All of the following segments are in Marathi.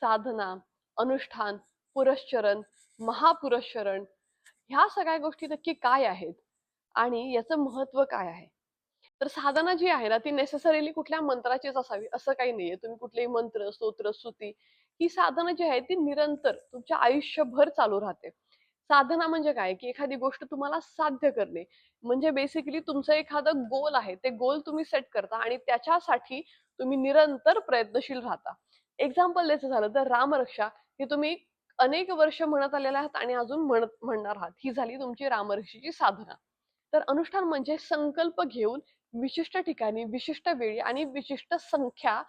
साधना, अनुष्ठान, पुरस्चरण, महापुरस्चरण ह्या सगळ्या गोष्टी नक्की काय आहेत आणि याचं महत्व काय आहे? तर साधना जी आहे ना ती नेसेसरीली कुठल्या मंत्राचीच असावी असं काही नाहीये. तुम्ही कुठलेही मंत्र, स्तोत्र, स्तुती ही साधना जी आहे ती निरंतर तुमच्या आयुष्यभर चालू राहते. साधना म्हणजे काय की एखादी गोष्ट तुम्हाला साध्य करणे. म्हणजे बेसिकली तुमचं एखादं गोल आहे. ते गोल तुम्ही सेट करता आणि त्याच्यासाठी तुम्ही निरंतर प्रयत्नशील राहता. एक्झाम्पल द्यायचं झालं तर रामरक्षा ही तुम्ही अनेक वर्ष म्हणत आलेले आहात आणि अजून म्हणणार आहात. ही झाली तुमची रामरक्षेची साधना. तर अनुष्ठान म्हणजे संकल्प घेऊन विशिष्ट ठिकाणी, विशिष्ट वेळी आणि विशिष्ट संख्या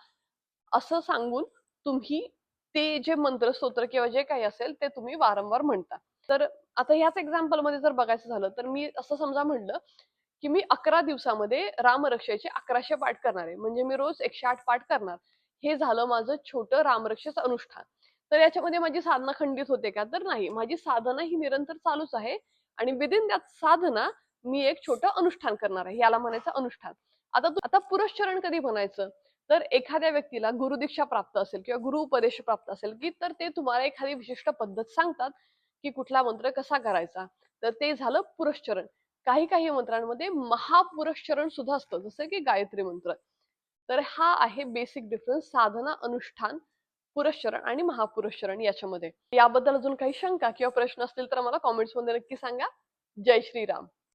असं सांगून तुम्ही ते जे मंत्र, स्तोत्र किंवा जे काही असेल ते तुम्ही वारंवार म्हणता. तर आता ह्याच एक्झाम्पलमध्ये जर बघायचं झालं तर मी असं समजा म्हणलं, की मी 11 दिवसामध्ये रामरक्षेचे 1100 पाठ करणार आहे. म्हणजे मी रोज 108 पाठ करणार. हे झालं माझं छोटं रामरक्षेचं अनुष्ठान. तर याच्यामध्ये माझी साधना खंडित होते का? तर नाही. माझी साधना ही निरंतर चालूच आहे आणि विदिन दॅट साधना मी एक छोटं अनुष्ठान करणार आहे. याला म्हणायचं अनुष्ठान. आता पुरस्चरण कधी म्हणायचं? तर एखाद्या व्यक्तीला गुरुदीक्षा प्राप्त असेल किंवा गुरु उपदेश प्राप्त असेल, की तर ते तुम्हाला एखादी विशिष्ट पद्धत सांगतात, की कुठला मंत्र कसा करायचा. तर ते झालं पुरस्चरण. काही काही मंत्रांमध्ये महापुरस्चरण सुद्धा असतं, जसं की गायत्री मंत्र. तर हा आहे बेसिक डिफरन्स साधना, अनुष्ठान, पुरस्चरण आणि महापुरस्चरण याच्यामध्ये. याबद्दल अजून काही शंका किंवा प्रश्न असतील तर मला कॉमेंट्स मध्ये नक्की सांगा. जय श्रीराम.